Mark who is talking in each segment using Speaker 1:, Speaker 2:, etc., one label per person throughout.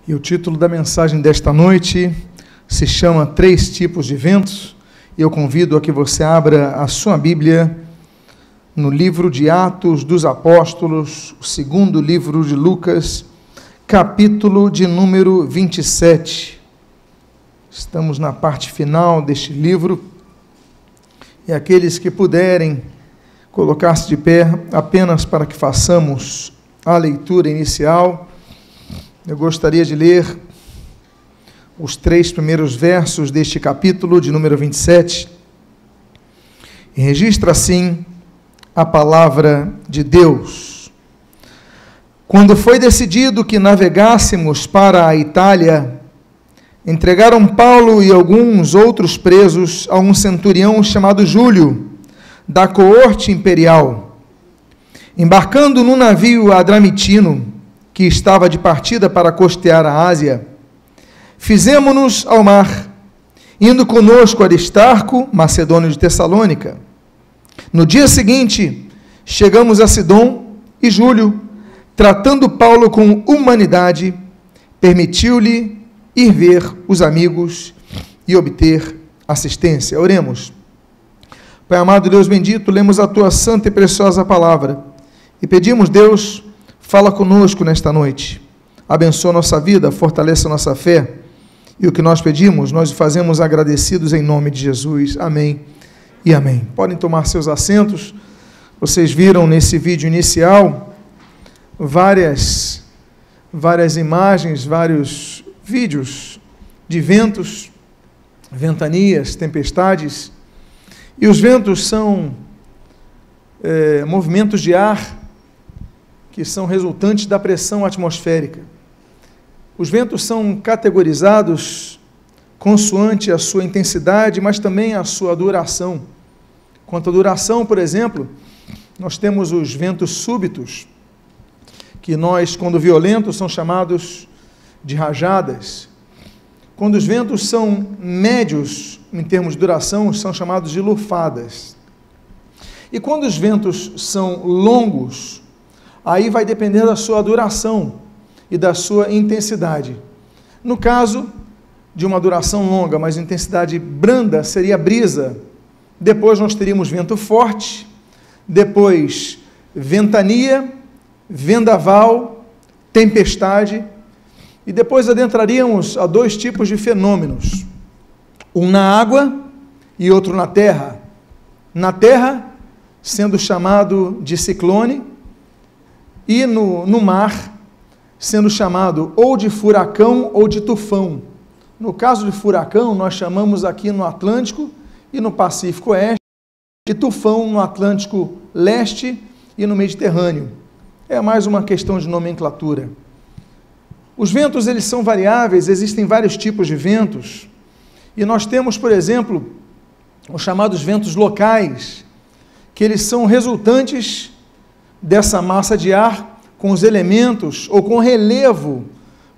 Speaker 1: E o título da mensagem desta noite se chama Três Tipos de Ventos. E eu convido a que você abra a sua Bíblia no livro de Atos dos Apóstolos, o segundo livro de Lucas, capítulo de número 27. Estamos na parte final deste livro, e aqueles que puderem colocar-se de pé apenas para que façamos a leitura inicial. Eu gostaria de ler os 3 primeiros versos deste capítulo de número 27, e registra assim a palavra de Deus. Quando foi decidido que navegássemos para a Itália, entregaram Paulo e alguns outros presos a um centurião chamado Júlio, da coorte imperial. Embarcando num navio adramitino, que estava de partida para costear a Ásia, fizemo-nos ao mar, indo conosco Aristarco, macedônio de Tessalônica. No dia seguinte, chegamos a Sidom, e Júlio, tratando Paulo com humanidade, permitiu-lhe ir ver os amigos e obter assistência. Oremos. Pai amado, Deus bendito, lemos a tua santa e preciosa palavra e pedimos, Deus, fala conosco nesta noite, abençoa nossa vida, fortaleça nossa fé, e o que nós pedimos, nós fazemos agradecidos em nome de Jesus. Amém e amém. Podem tomar seus assentos. Vocês viram nesse vídeo inicial várias imagens, vários vídeos de ventos, ventanias, tempestades, e os ventos são movimentos de ar que são resultantes da pressão atmosférica. Os ventos são categorizados consoante a sua intensidade, mas também a sua duração. Quanto à duração, por exemplo, nós temos os ventos súbitos, que quando violentos, são chamados de rajadas. Quando os ventos são médios, em termos de duração, são chamados de lufadas. E quando os ventos são longos, aí vai depender da sua duração e da sua intensidade. No caso de uma duração longa, mas intensidade branda, seria brisa. Depois nós teríamos vento forte, depois ventania, vendaval, tempestade, e depois adentraríamos a 2 tipos de fenômenos, um na água e outro na terra. Na terra, sendo chamado de ciclone, e no mar, sendo chamado ou de furacão ou de tufão. No caso de furacão, nós chamamos aqui no Atlântico e no Pacífico Oeste, e tufão no Atlântico Leste e no Mediterrâneo. É mais uma questão de nomenclatura. Os ventos, eles são variáveis, existem vários tipos de ventos, e nós temos, por exemplo, os chamados ventos locais, que eles são resultantes dessa massa de ar com os elementos ou com relevo.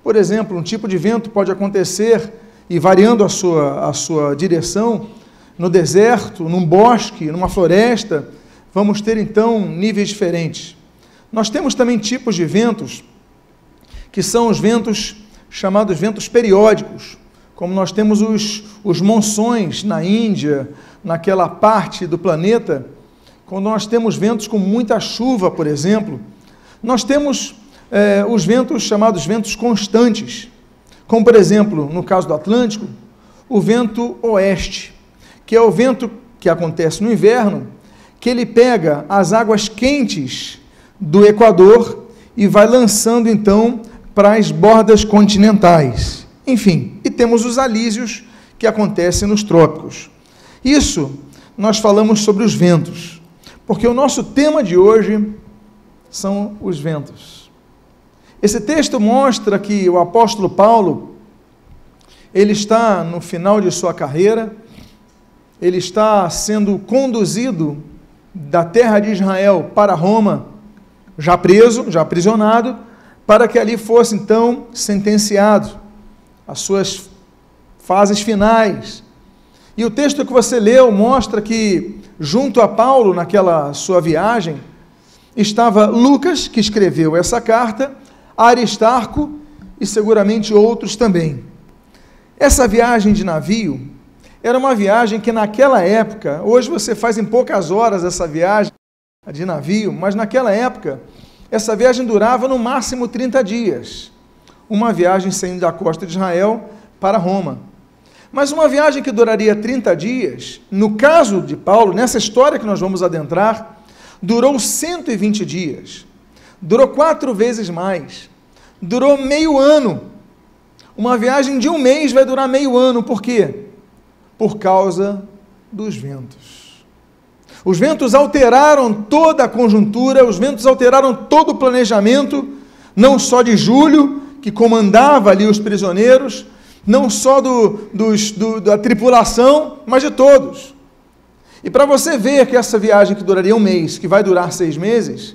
Speaker 1: Por exemplo, um tipo de vento pode acontecer, e variando a sua direção, no deserto, num bosque, numa floresta, vamos ter então níveis diferentes. Nós temos também tipos de ventos, que são os ventos chamados ventos periódicos, como nós temos os monções na Índia, naquela parte do planeta, quando nós temos ventos com muita chuva, por exemplo. Nós temos os ventos chamados ventos constantes, como por exemplo, no caso do Atlântico, o vento oeste, que é o vento que acontece no inverno, que ele pega as águas quentes do Equador e vai lançando então para as bordas continentais. Enfim, e temos os alísios que acontecem nos trópicos. Isso nós falamos sobre os ventos, porque o nosso tema de hoje são os ventos. Esse texto mostra que o apóstolo Paulo, ele está no final de sua carreira, ele está sendo conduzido da terra de Israel para Roma, já preso, já aprisionado, para que ali fosse então sentenciado às suas fases finais. E o texto que você leu mostra que, junto a Paulo, naquela sua viagem, estava Lucas, que escreveu essa carta, Aristarco e seguramente outros também. Essa viagem de navio era uma viagem que naquela época, hoje você faz em poucas horas essa viagem de navio, mas naquela época, essa viagem durava no máximo 30 dias. Uma viagem saindo da costa de Israel para Roma. Mas uma viagem que duraria 30 dias, no caso de Paulo, nessa história que nós vamos adentrar, durou 120 dias. Durou 4 vezes mais. Durou meio ano. Uma viagem de um mês vai durar meio ano. Por quê? Por causa dos ventos. Os ventos alteraram toda a conjuntura, os ventos alteraram todo o planejamento, não só de Júlio, que comandava ali os prisioneiros, não só da tripulação, mas de todos. E para você ver que essa viagem que duraria um mês, que vai durar 6 meses,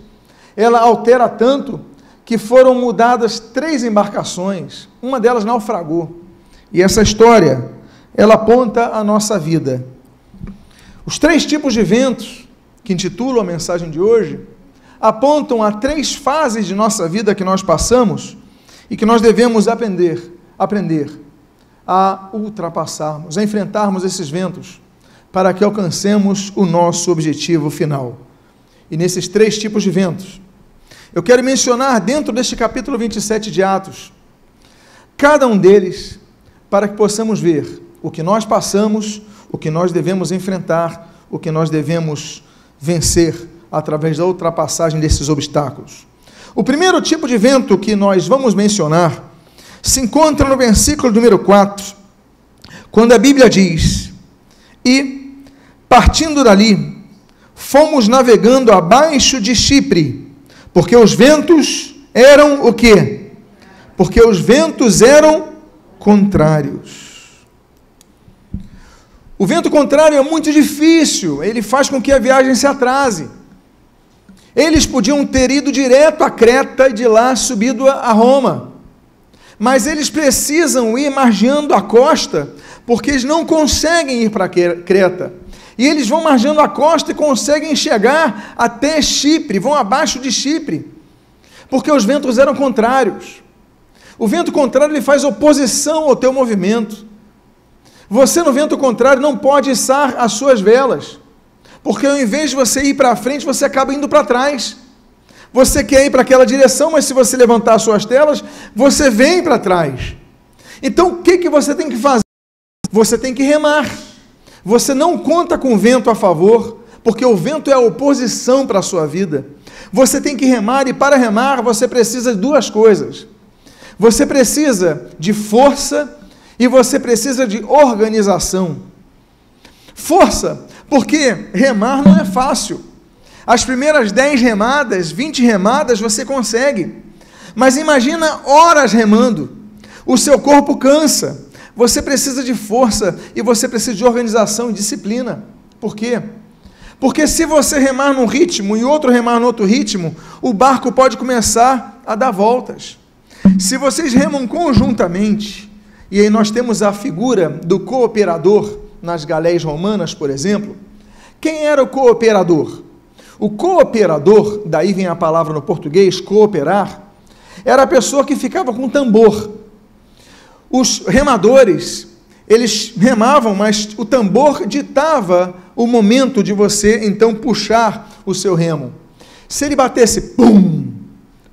Speaker 1: ela altera tanto que foram mudadas 3 embarcações, uma delas naufragou. E essa história, ela aponta a nossa vida. Os 3 tipos de ventos, que intitulam a mensagem de hoje, apontam a 3 fases de nossa vida que nós passamos e que nós devemos aprender a ultrapassarmos, a enfrentarmos esses ventos, para que alcancemos o nosso objetivo final. E nesses 3 tipos de ventos, eu quero mencionar dentro deste capítulo 27 de Atos, cada um deles, para que possamos ver o que nós passamos, o que nós devemos enfrentar, o que nós devemos vencer através da ultrapassagem desses obstáculos. O primeiro tipo de vento que nós vamos mencionar se encontra no versículo número 4, quando a Bíblia diz: e, partindo dali, fomos navegando abaixo de Chipre, porque os ventos eram o quê? Porque os ventos eram contrários. O vento contrário é muito difícil, ele faz com que a viagem se atrase. Eles podiam ter ido direto a Creta e de lá subido a Roma, mas eles precisam ir margeando a costa, porque eles não conseguem ir para Creta. E eles vão margeando a costa e conseguem chegar até Chipre, vão abaixo de Chipre, porque os ventos eram contrários. O vento contrário ele faz oposição ao teu movimento. Você no vento contrário não pode içar as suas velas, porque ao invés de você ir para frente, você acaba indo para trás. Você quer ir para aquela direção, mas se você levantar as suas telas, você vem para trás. Então o que você tem que fazer? Você tem que remar. Você não conta com o vento a favor, porque o vento é a oposição para a sua vida. Você tem que remar, e para remar você precisa de 2 coisas. Você precisa de força e você precisa de organização. Força, porque remar não é fácil. As primeiras 10 remadas, 20 remadas você consegue, mas imagina horas remando, o seu corpo cansa. Você precisa de força e você precisa de organização e disciplina. Por quê? Porque se você remar num ritmo e outro remar no outro ritmo, o barco pode começar a dar voltas. Se vocês remam conjuntamente, e aí nós temos a figura do cooperador nas galéias romanas, por exemplo. Quem era o cooperador? O cooperador, daí vem a palavra no português, cooperar, era a pessoa que ficava com tambor. Os remadores, eles remavam, mas o tambor ditava o momento de você, então, puxar o seu remo. Se ele batesse, pum,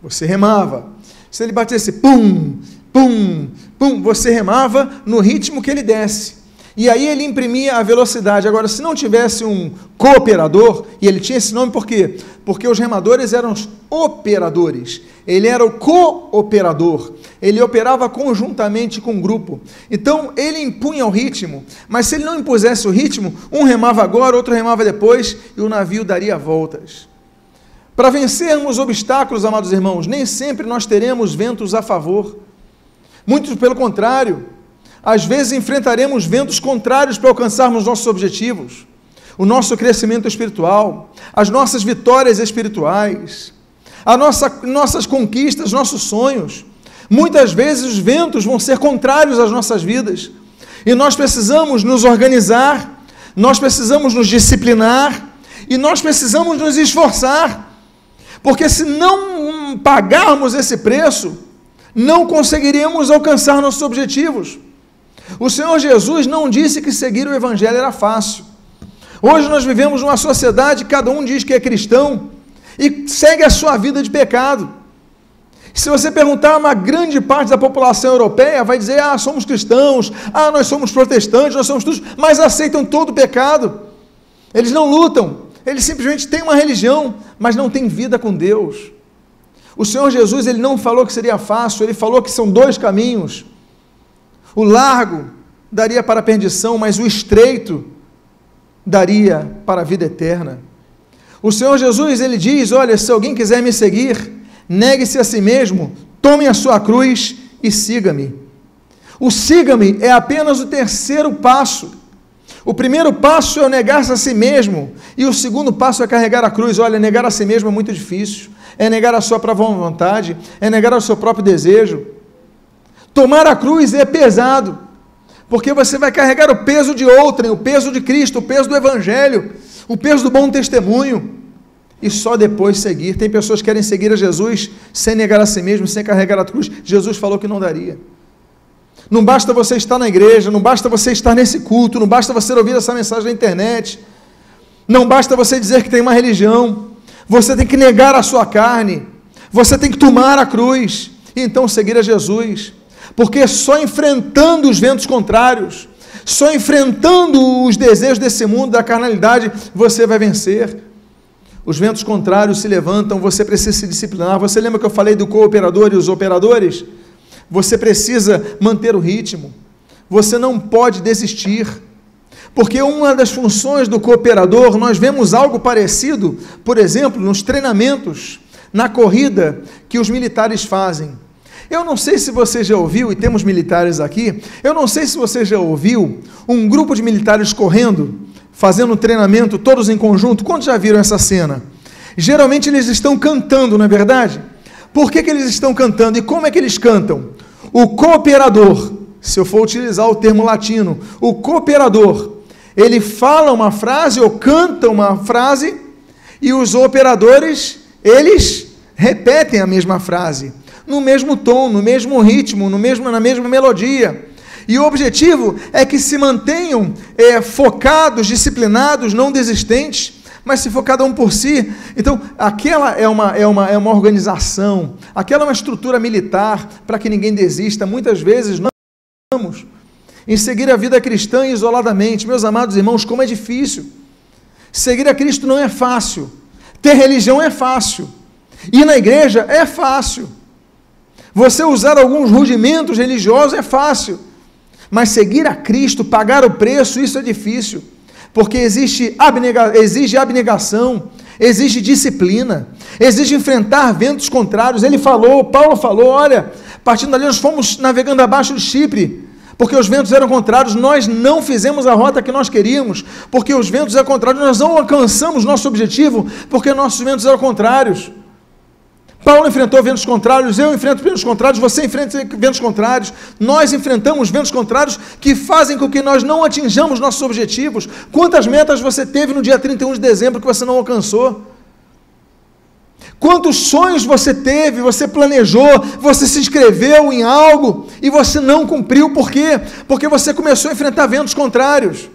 Speaker 1: você remava. Se ele batesse, pum, pum, pum, você remava no ritmo que ele desse. E aí ele imprimia a velocidade. Agora, se não tivesse um cooperador, e ele tinha esse nome por quê? Porque os remadores eram os operadores. Ele era o cooperador. Ele operava conjuntamente com o grupo. Então, ele impunha o ritmo, mas se ele não impusesse o ritmo, um remava agora, outro remava depois, e o navio daria voltas. Para vencermos obstáculos, amados irmãos, nem sempre nós teremos ventos a favor. Muito pelo contrário. Às vezes enfrentaremos ventos contrários para alcançarmos nossos objetivos, o nosso crescimento espiritual, as nossas vitórias espirituais, nossas conquistas, nossos sonhos. Muitas vezes os ventos vão ser contrários às nossas vidas, e nós precisamos nos organizar, nós precisamos nos disciplinar, e nós precisamos nos esforçar, porque se não pagarmos esse preço, não conseguiríamos alcançar nossos objetivos. O Senhor Jesus não disse que seguir o Evangelho era fácil. Hoje nós vivemos numa sociedade, cada um diz que é cristão e segue a sua vida de pecado. Se você perguntar a uma grande parte da população europeia, vai dizer, somos cristãos, nós somos protestantes, nós somos todos, mas aceitam todo o pecado. Eles não lutam, eles simplesmente têm uma religião, mas não têm vida com Deus. O Senhor Jesus, ele não falou que seria fácil, ele falou que são 2 caminhos. O largo daria para a perdição, mas o estreito daria para a vida eterna. O Senhor Jesus, ele diz, olha, se alguém quiser me seguir, negue-se a si mesmo, tome a sua cruz e siga-me. O siga-me é apenas o 3º passo. O primeiro passo é o negar-se a si mesmo, e o segundo passo é carregar a cruz. Olha, negar a si mesmo é muito difícil, é negar a sua própria vontade, é negar o seu próprio desejo. Tomar a cruz é pesado, porque você vai carregar o peso de outrem, o peso de Cristo, o peso do Evangelho, o peso do bom testemunho, e só depois seguir. Tem pessoas que querem seguir a Jesus sem negar a si mesmo, sem carregar a cruz. Jesus falou que não daria. Não basta você estar na igreja, não basta você estar nesse culto, não basta você ouvir essa mensagem na internet, não basta você dizer que tem uma religião, você tem que negar a sua carne, você tem que tomar a cruz, e então seguir a Jesus, porque só enfrentando os ventos contrários, só enfrentando os desejos desse mundo, da carnalidade, você vai vencer. Os ventos contrários se levantam, você precisa se disciplinar. Você lembra que eu falei do cooperador e os operadores? Você precisa manter o ritmo, você não pode desistir, porque uma das funções do cooperador, nós vemos algo parecido, por exemplo, nos treinamentos, na corrida que os militares fazem. Eu não sei se você já ouviu, e temos militares aqui, eu não sei se você já ouviu um grupo de militares correndo, fazendo um treinamento, todos em conjunto. Quantos já viram essa cena? Geralmente eles estão cantando, não é verdade? Por que eles estão cantando? E como é que eles cantam? O cooperador, se eu for utilizar o termo latino, o cooperador, ele fala uma frase ou canta uma frase, e os operadores, eles repetem a mesma frase, no mesmo tom, no mesmo ritmo, na mesma melodia. E o objetivo é que se mantenham focados, disciplinados, não desistentes, mas se for cada um por si. Então, aquela é uma organização, aquela é uma estrutura militar para que ninguém desista. Muitas vezes nós estamos em seguir a vida cristã isoladamente. Meus amados irmãos, como é difícil. Seguir a Cristo não é fácil. Ter religião é fácil. Ir na igreja é fácil. Você usar alguns rudimentos religiosos é fácil. Mas seguir a Cristo, pagar o preço, isso é difícil. Porque exige abnegação, exige disciplina, exige enfrentar ventos contrários. Paulo falou, olha, partindo dali nós fomos navegando abaixo de Chipre, porque os ventos eram contrários, nós não fizemos a rota que nós queríamos, porque os ventos eram contrários, nós não alcançamos nosso objetivo, porque nossos ventos eram contrários. Paulo enfrentou ventos contrários, eu enfrento ventos contrários, você enfrenta ventos contrários, nós enfrentamos ventos contrários que fazem com que nós não atinjamos nossos objetivos. Quantas metas você teve no dia 31 de dezembro que você não alcançou? Quantos sonhos você teve, você planejou, você se inscreveu em algo e você não cumpriu, por quê? Porque você começou a enfrentar ventos contrários.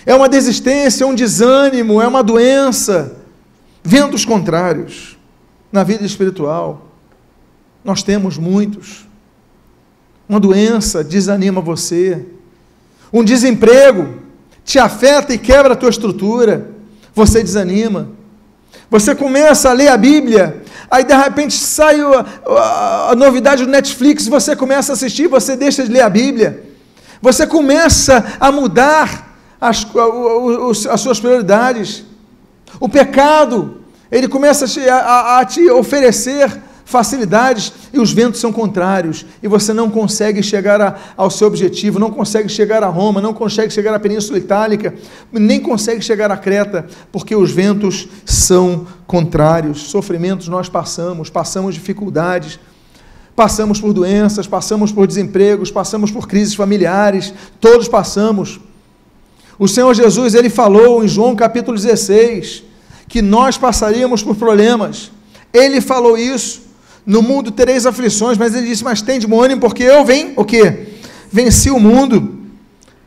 Speaker 1: É uma desistência, é um desânimo, é uma doença, ventos contrários. Na vida espiritual, nós temos muitos. Uma doença desanima você, um desemprego te afeta e quebra a tua estrutura, você desanima. Você começa a ler a Bíblia, aí de repente sai a novidade do Netflix, você começa a assistir, você deixa de ler a Bíblia, você começa a mudar as suas prioridades. O pecado, ele começa a te oferecer facilidades, e os ventos são contrários, e você não consegue chegar ao seu objetivo, não consegue chegar a Roma, não consegue chegar à Península Itálica, nem consegue chegar a Creta, porque os ventos são contrários. Sofrimentos nós passamos dificuldades, passamos por doenças, passamos por desempregos, passamos por crises familiares, todos passamos. O Senhor Jesus, ele falou em João capítulo 16, que nós passaríamos por problemas. Ele falou isso. no mundo tereis aflições, mas ele disse, mas tem de bom ânimo, porque eu o quê? Venci o mundo.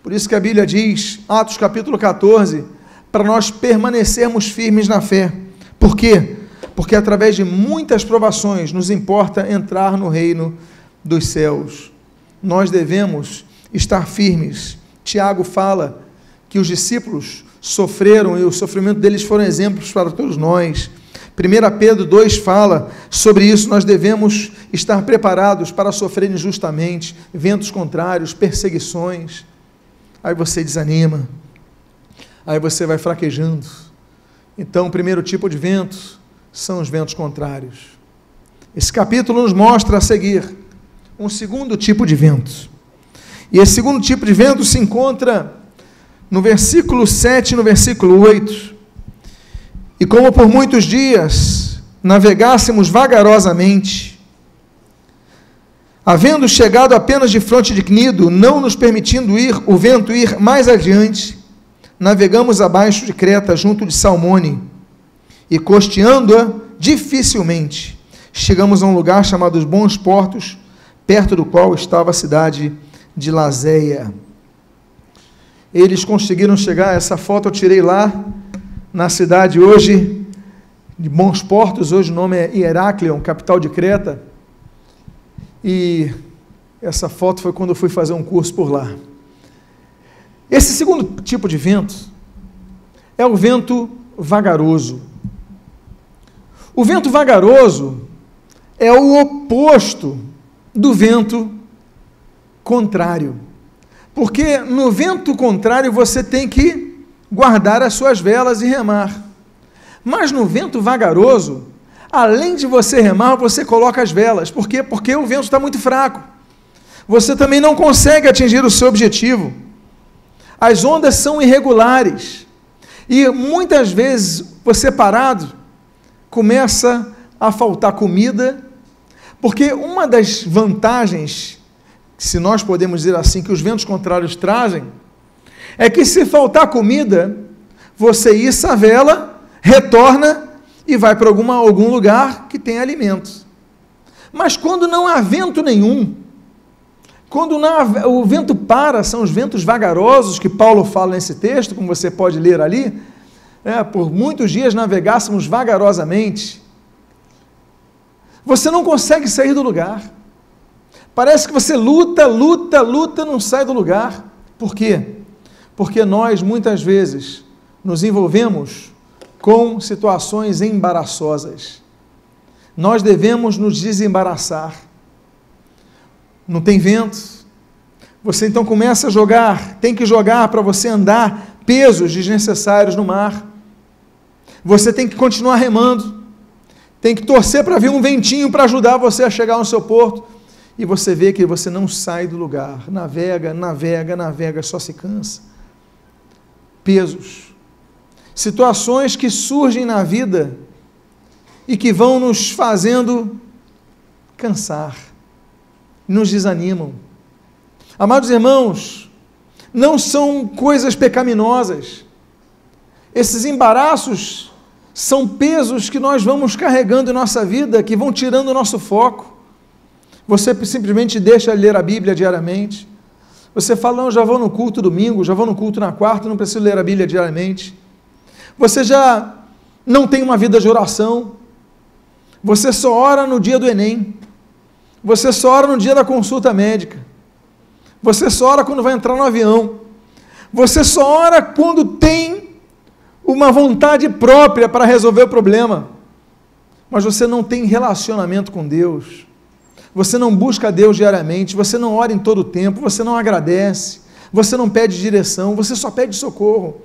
Speaker 1: Por isso que a Bíblia diz, Atos capítulo 14, para nós permanecermos firmes na fé. Por quê? Porque através de muitas provações nos importa entrar no reino dos céus. Nós devemos estar firmes. Tiago fala que os discípulos sofreram e o sofrimento deles foram exemplos para todos nós. 1 Pedro 2 fala sobre isso, nós devemos estar preparados para sofrer injustamente, ventos contrários, perseguições. Aí você desanima, aí você vai fraquejando. Então, o primeiro tipo de vento são os ventos contrários. Esse capítulo nos mostra a seguir um segundo tipo de vento. E esse segundo tipo de vento se encontra no versículo 7 e no versículo 8. E como por muitos dias navegássemos vagarosamente, havendo chegado apenas de fronte de Cnido, não nos permitindo o vento ir mais adiante, navegamos abaixo de Creta, junto de Salmone, e costeando-a dificilmente, chegamos a um lugar chamado os Bons Portos, perto do qual estava a cidade de Laséia. Eles conseguiram chegar, essa foto eu tirei lá, na cidade hoje, de Bons Portos, hoje o nome é Heráclion, capital de Creta, e essa foto foi quando eu fui fazer um curso por lá. Esse segundo tipo de vento é o vento vagaroso. O vento vagaroso é o oposto do vento contrário, porque no vento contrário você tem que guardar as suas velas e remar, mas no vento vagaroso, além de você remar, você coloca as velas. Por quê? Porque o vento está muito fraco, você também não consegue atingir o seu objetivo, as ondas são irregulares, e muitas vezes você parado, começa a faltar comida, porque uma das vantagens, se nós podemos dizer assim, que os ventos contrários trazem, é que se faltar comida, você issa a vela, retorna e vai para algum lugar que tem alimento. Mas quando não há vento nenhum, quando o vento para, são os ventos vagarosos que Paulo fala nesse texto, como você pode ler ali, por muitos dias navegássemos vagarosamente, você não consegue sair do lugar. Parece que você luta, não sai do lugar. Por quê? Porque nós, muitas vezes, nos envolvemos com situações embaraçosas. Nós devemos nos desembaraçar. Não tem vento? Você então começa a jogar, tem que jogar para você andar pesos desnecessários no mar. Você tem que continuar remando, tem que torcer para vir um ventinho para ajudar você a chegar no seu porto, e você vê que você não sai do lugar, navega, só se cansa. Pesos, situações que surgem na vida e que vão nos fazendo cansar, nos desanimam. Amados irmãos, não são coisas pecaminosas, esses embaraços são pesos que nós vamos carregando em nossa vida, que vão tirando o nosso foco. Você simplesmente deixa ler a Bíblia diariamente, você fala, não, já vou no culto domingo, já vou no culto na quarta, não preciso ler a Bíblia diariamente. Você já não tem uma vida de oração, você só ora no dia do Enem, você só ora no dia da consulta médica, você só ora quando vai entrar no avião, você só ora quando tem uma vontade própria para resolver o problema, mas você não tem relacionamento com Deus, você não busca Deus diariamente, você não ora em todo o tempo, você não agradece, você não pede direção, você só pede socorro,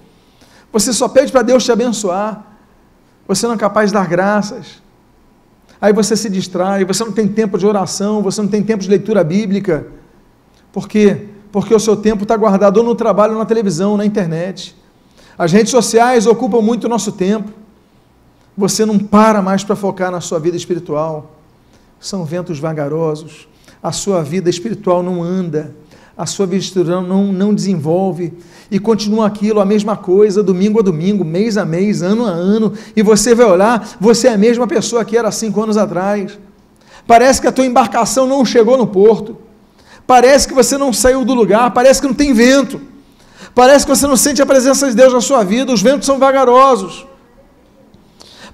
Speaker 1: você só pede para Deus te abençoar, você não é capaz de dar graças, aí você se distrai, você não tem tempo de oração, você não tem tempo de leitura bíblica. Por quê? Porque o seu tempo está guardado ou no trabalho, ou na televisão, ou na internet. As redes sociais ocupam muito o nosso tempo, você não para mais para focar na sua vida espiritual. São ventos vagarosos, a sua vida espiritual não anda, a sua vida espiritual não desenvolve, e continua aquilo, a mesma coisa, domingo a domingo, mês a mês, ano a ano, e você vai olhar, você é a mesma pessoa que era 5 anos atrás, parece que a tua embarcação não chegou no porto, parece que você não saiu do lugar, parece que não tem vento, parece que você não sente a presença de Deus na sua vida, os ventos são vagarosos,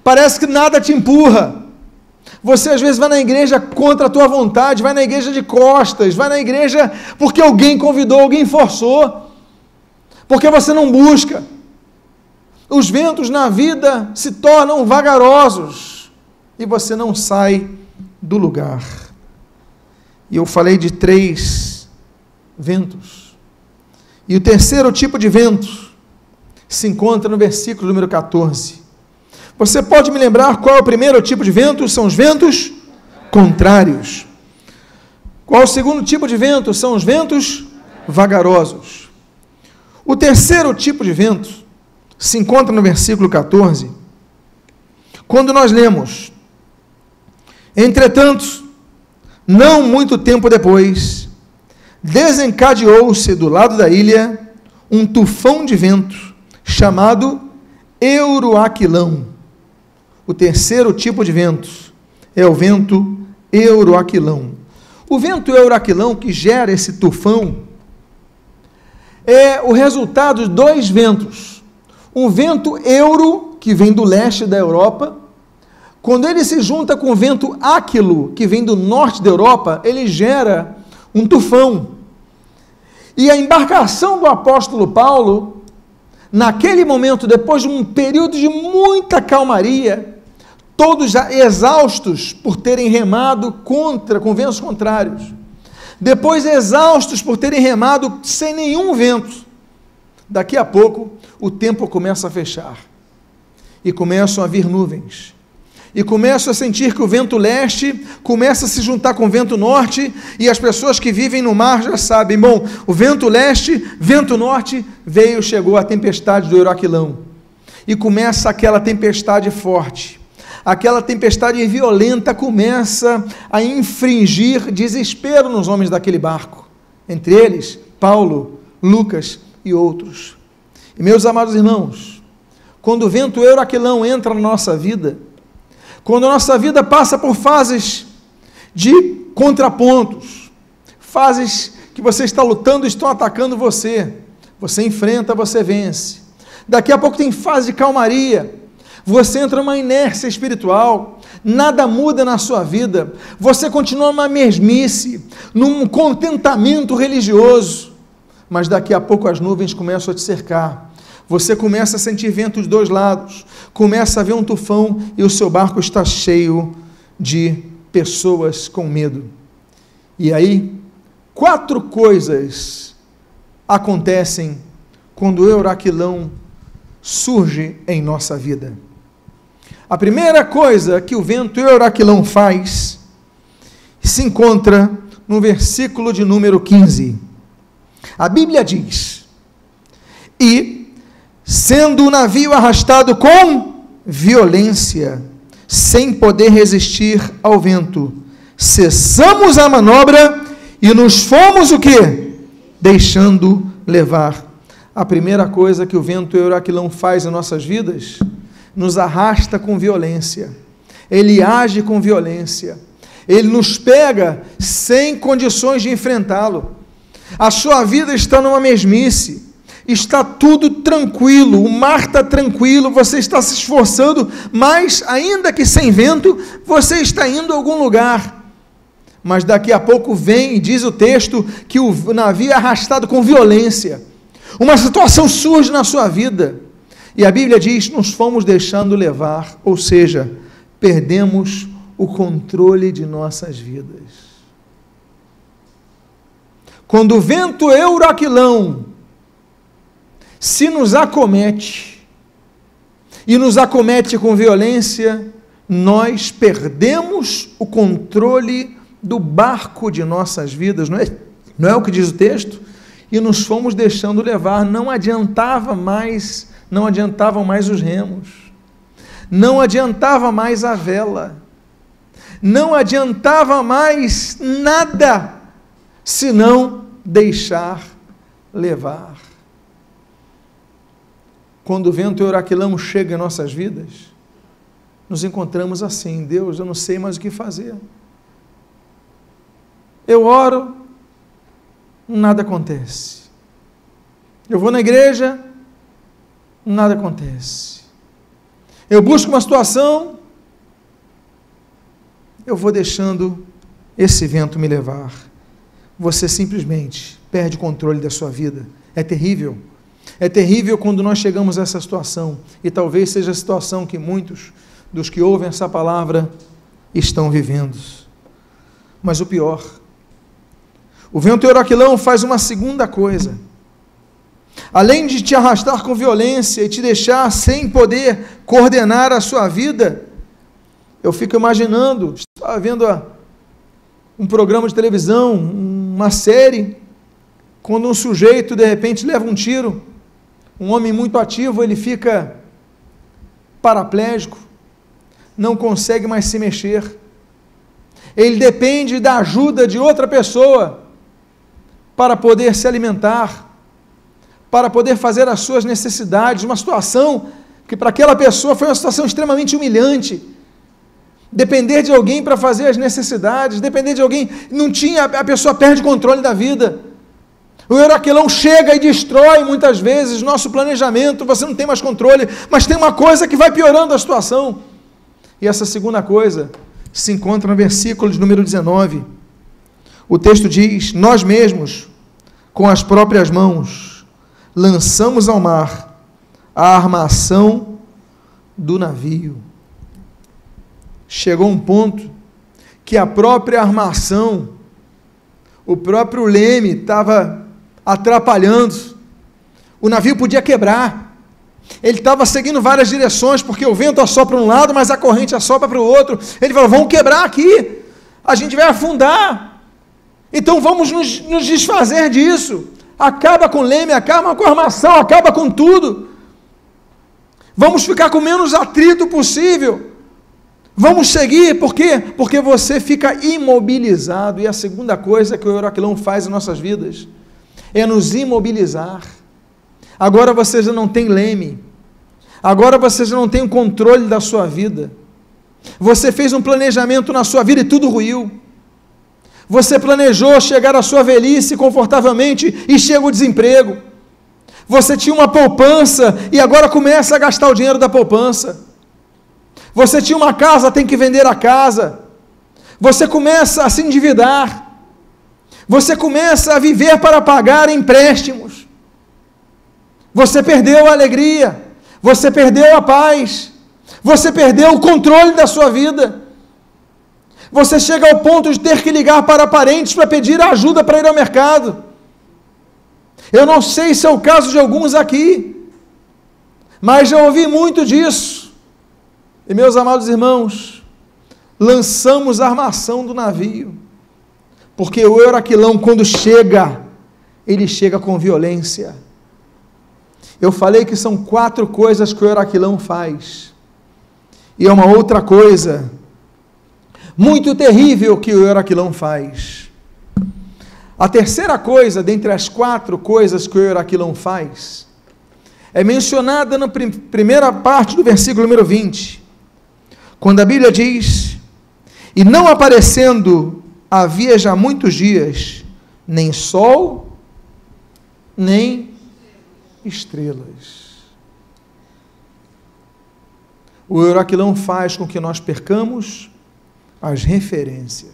Speaker 1: parece que nada te empurra. Você às vezes vai na igreja contra a tua vontade, vai na igreja de costas, vai na igreja porque alguém convidou, alguém forçou, porque você não busca. Os ventos na vida se tornam vagarosos e você não sai do lugar. E eu falei de 3 ventos. E o terceiro tipo de vento se encontra no versículo número 14. Você pode me lembrar qual é o primeiro tipo de vento? São os ventos contrários. Qual é o segundo tipo de vento? São os ventos vagarosos. O terceiro tipo de vento se encontra no versículo 14, quando nós lemos: entretanto, não muito tempo depois, desencadeou-se do lado da ilha um tufão de vento, chamado Euroaquilão. O terceiro tipo de vento é o vento Euroaquilão. O vento Euroaquilão que gera esse tufão é o resultado de 2 ventos. Um vento euro, que vem do leste da Europa, quando ele se junta com o vento áquilo, que vem do norte da Europa, ele gera um tufão. E a embarcação do apóstolo Paulo, naquele momento, depois de um período de muita calmaria, todos já exaustos por terem remado com ventos contrários, depois exaustos por terem remado sem nenhum vento, daqui a pouco o tempo começa a fechar, e começam a vir nuvens, e começam a sentir que o vento leste começa a se juntar com o vento norte, e as pessoas que vivem no mar já sabem, bom, o vento leste, vento norte, chegou a tempestade do Euroaquilão, e começa aquela tempestade forte, aquela tempestade violenta começa a infringir desespero nos homens daquele barco, entre eles, Paulo, Lucas e outros. E meus amados irmãos, quando o vento Euroaquilão entra na nossa vida, quando a nossa vida passa por fases de contrapontos, fases que você está lutando e estão atacando você enfrenta, você vence. Daqui a pouco tem fase de calmaria, você entra numa inércia espiritual, nada muda na sua vida, você continua numa mesmice, num contentamento religioso, mas daqui a pouco as nuvens começam a te cercar, você começa a sentir vento de 2 lados, começa a ver um tufão e o seu barco está cheio de pessoas com medo. E aí, 4 coisas acontecem quando o Euroaquilão surge em nossa vida. A primeira coisa que o vento Euroaquilão faz se encontra no versículo de número 15. A Bíblia diz: e, sendo o navio arrastado com violência, sem poder resistir ao vento, cessamos a manobra e nos fomos o quê? Deixando levar. A primeira coisa que o vento Euroaquilão faz em nossas vidas, nos arrasta com violência, ele age com violência, ele nos pega sem condições de enfrentá-lo. A sua vida está numa mesmice, está tudo tranquilo, o mar está tranquilo, você está se esforçando, mas ainda que sem vento, você está indo a algum lugar. Mas daqui a pouco vem, e diz o texto, que o navio é arrastado com violência. Uma situação surge na sua vida, e a Bíblia diz, nos fomos deixando levar, ou seja, perdemos o controle de nossas vidas. Quando o vento Euroaquilão se nos acomete, e nos acomete com violência, nós perdemos o controle do barco de nossas vidas, não é o que diz o texto? E nos fomos deixando levar, não adiantavam mais os remos, não adiantava mais a vela, não adiantava mais nada, senão deixar levar. Quando o vento Euroaquilão chega em nossas vidas, nos encontramos assim: Deus, eu não sei mais o que fazer, Eu oro, nada acontece. Eu vou na igreja, nada acontece. Eu busco uma situação, eu vou deixando esse vento me levar. Você simplesmente perde o controle da sua vida. É terrível. É terrível quando nós chegamos a essa situação, e talvez seja a situação que muitos dos que ouvem essa palavra estão vivendo. Mas o pior, o vento euroquilão faz uma segunda coisa. Além de te arrastar com violência e te deixar sem poder coordenar a sua vida, eu fico imaginando, estava vendo um programa de televisão, uma série, quando um sujeito de repente leva um tiro, um homem muito ativo, ele fica paraplégico, não consegue mais se mexer, ele depende da ajuda de outra pessoa para poder se alimentar, para poder fazer as suas necessidades, uma situação que para aquela pessoa foi uma situação extremamente humilhante. Depender de alguém para fazer as necessidades, depender de alguém, a pessoa perde o controle da vida. O euroquilão chega e destrói muitas vezes nosso planejamento, você não tem mais controle, mas tem uma coisa que vai piorando a situação. E essa segunda coisa se encontra no versículo de número 19. O texto diz: nós mesmos, com as próprias mãos, lançamos ao mar a armação do navio. Chegou um ponto que a própria armação, o próprio leme estava atrapalhando, o navio podia quebrar, ele estava seguindo várias direções, porque o vento assopra para um lado, mas a corrente assopra para o outro, ele falou, vamos quebrar aqui, a gente vai afundar, então vamos nos desfazer disso, acaba com o leme, acaba com a armação, acaba com tudo, vamos ficar com o menos atrito possível, vamos seguir, por quê? Porque você fica imobilizado, e a segunda coisa que o euroquilão faz em nossas vidas, é nos imobilizar. Agora você já não tem leme, agora você já não tem o controle da sua vida, você fez um planejamento na sua vida e tudo ruiu, você planejou chegar à sua velhice confortavelmente e chega o desemprego, você tinha uma poupança e agora começa a gastar o dinheiro da poupança, você tinha uma casa, tem que vender a casa, você começa a se endividar, você começa a viver para pagar empréstimos, você perdeu a alegria, você perdeu a paz, você perdeu o controle da sua vida, você chega ao ponto de ter que ligar para parentes para pedir ajuda para ir ao mercado. Eu não sei se é o caso de alguns aqui, mas já ouvi muito disso. E meus amados irmãos, lançamos a armação do navio, porque o euroquilão, quando chega, ele chega com violência. Eu falei que são 4 coisas que o euroquilão faz, e é uma outra coisa muito terrível que o euroquilão faz. A terceira coisa, dentre as 4 coisas que o euroquilão faz, é mencionada na primeira parte do versículo número 20, quando a Bíblia diz, e não aparecendo havia já muitos dias, nem sol, nem estrelas. O euroquilão faz com que nós percamos as referências.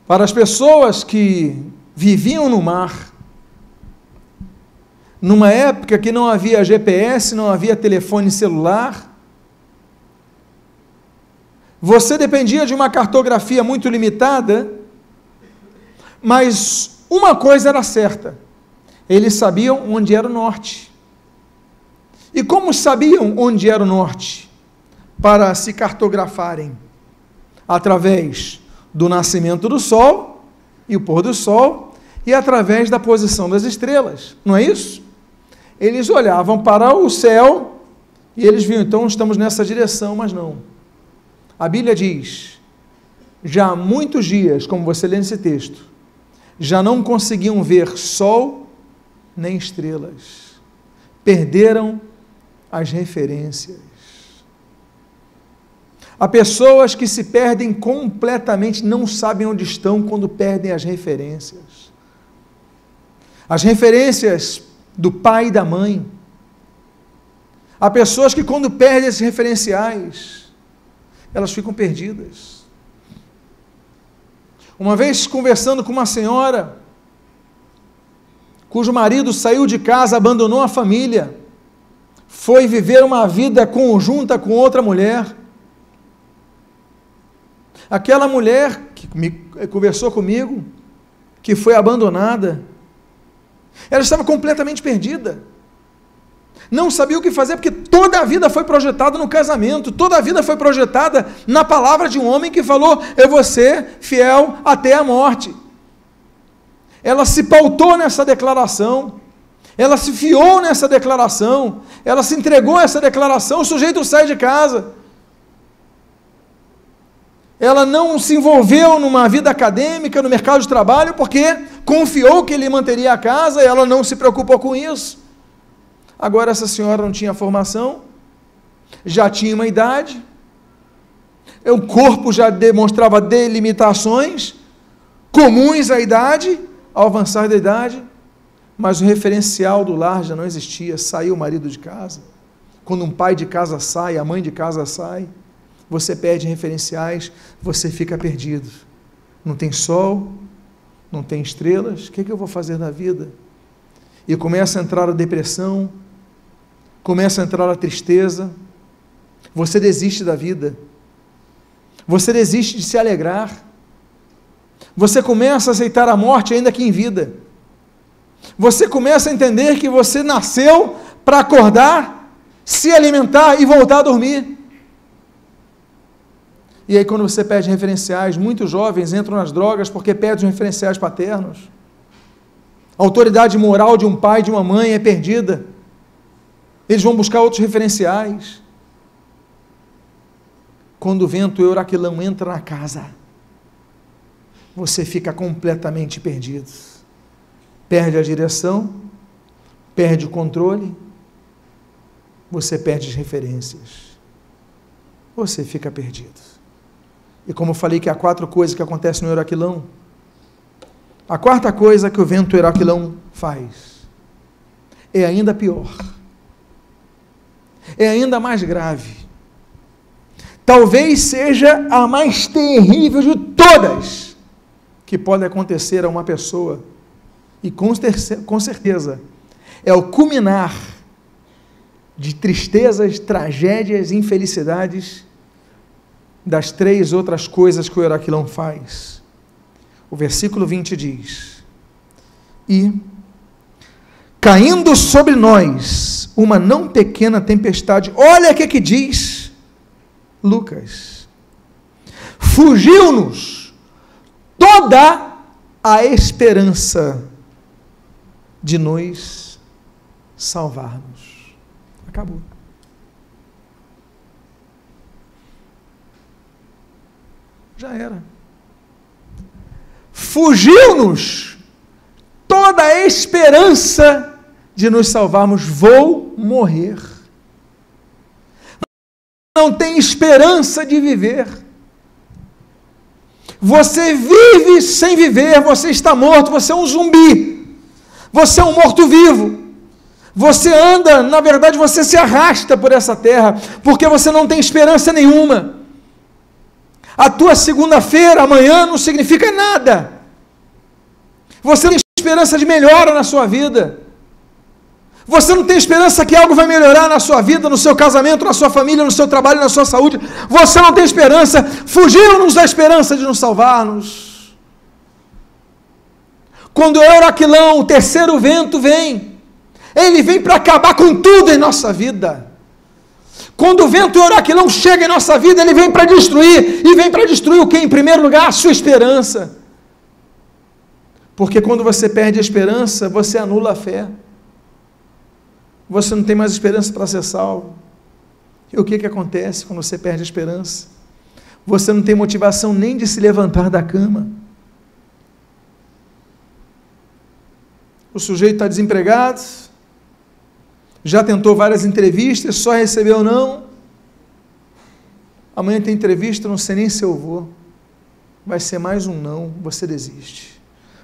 Speaker 1: Para as pessoas que viviam no mar, numa época que não havia GPS, não havia telefone celular, você dependia de uma cartografia muito limitada, mas uma coisa era certa, eles sabiam onde era o norte. E como sabiam onde era o norte? Para se cartografarem, através do nascimento do sol e o pôr do sol, e através da posição das estrelas, não é isso? Eles olhavam para o céu, e eles viam, então estamos nessa direção, mas não. A Bíblia diz, já há muitos dias, como você lê nesse texto, já não conseguiam ver sol nem estrelas, perderam as referências. Há pessoas que se perdem completamente, não sabem onde estão quando perdem as referências. As referências do pai e da mãe. Há pessoas que quando perdem esses referenciais, elas ficam perdidas. Uma vez conversando com uma senhora, cujo marido saiu de casa, abandonou a família, foi viver uma vida conjunta com outra mulher. Aquela mulher que conversou comigo, que foi abandonada, ela estava completamente perdida. Não sabia o que fazer, porque toda a vida foi projetada no casamento, toda a vida foi projetada na palavra de um homem que falou: eu vou ser fiel até a morte. Ela se pautou nessa declaração, ela se fiou nessa declaração, ela se entregou a essa declaração. O sujeito sai de casa, ela não se envolveu numa vida acadêmica, no mercado de trabalho, porque confiou que ele manteria a casa, e ela não se preocupou com isso. Agora essa senhora não tinha formação, já tinha uma idade, o corpo já demonstrava delimitações comuns à idade, ao avançar da idade, mas o referencial do lar já não existia. Saiu o marido de casa. Quando um pai de casa sai, a mãe de casa sai, você perde referenciais, você fica perdido. Não tem sol, não tem estrelas, o que eu vou fazer na vida? E começa a entrar a depressão, começa a entrar a tristeza, você desiste da vida, você desiste de se alegrar, você começa a aceitar a morte ainda que em vida, você começa a entender que você nasceu para acordar, se alimentar e voltar a dormir. E aí quando você perde referenciais, muitos jovens entram nas drogas porque perdem os referenciais paternos. A autoridade moral de um pai e de uma mãe é perdida. Eles vão buscar outros referenciais. Quando o vento euraquilão entra na casa, você fica completamente perdido. Perde a direção, perde o controle, você perde as referências. Você fica perdido. E como eu falei que há 4 coisas que acontecem no euraquilão, a 4ª coisa que o vento euraquilão faz é ainda pior. É ainda mais grave. Talvez seja a mais terrível de todas que pode acontecer a uma pessoa. E com certeza é o culminar de tristezas, tragédias, infelicidades das 3 outras coisas que o euraquilão faz. O versículo 20 diz: e caindo sobre nós uma não pequena tempestade, olha o que diz Lucas: fugiu-nos toda a esperança de nos salvarmos. Acabou. Já era. Fugiu-nos toda a esperança de nos salvarmos. Vou morrer. Não tem esperança de viver. Você vive sem viver, você está morto, você é um zumbi. Você é um morto-vivo. Você anda, na verdade, você se arrasta por essa terra, porque você não tem esperança nenhuma. A tua segunda-feira, amanhã, não significa nada. Você não tem esperança de melhora na sua vida. Você não tem esperança que algo vai melhorar na sua vida, no seu casamento, na sua família, no seu trabalho, na sua saúde. Você não tem esperança. Fugiram-nos da esperança de nos salvar-nos. Quando o euraquilão, o terceiro vento vem, ele vem para acabar com tudo em nossa vida. Quando o vento euraquilão chega em nossa vida, ele vem para destruir. E vem para destruir o que? Em primeiro lugar, a sua esperança. Porque quando você perde a esperança, você anula a fé. Você não tem mais esperança para ser salvo. E o que acontece quando você perde a esperança? Você não tem motivação nem de se levantar da cama. O sujeito está desempregado, já tentou várias entrevistas, só recebeu não. Amanhã tem entrevista, não sei nem se eu vou. Vai ser mais um não, você desiste.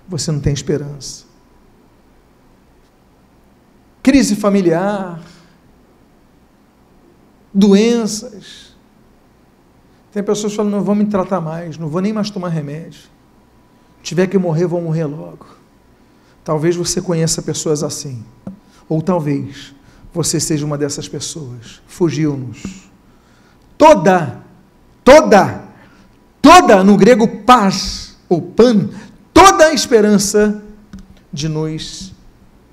Speaker 1: Você não tem esperança. Crise familiar, doenças. Tem pessoas falando, não vou me tratar mais, não vou nem mais tomar remédio. Se tiver que morrer, vou morrer logo. Talvez você conheça pessoas assim. Ou talvez você seja uma dessas pessoas. Fugiu-nos. Toda, no grego paz, ou pan, toda a esperança de nos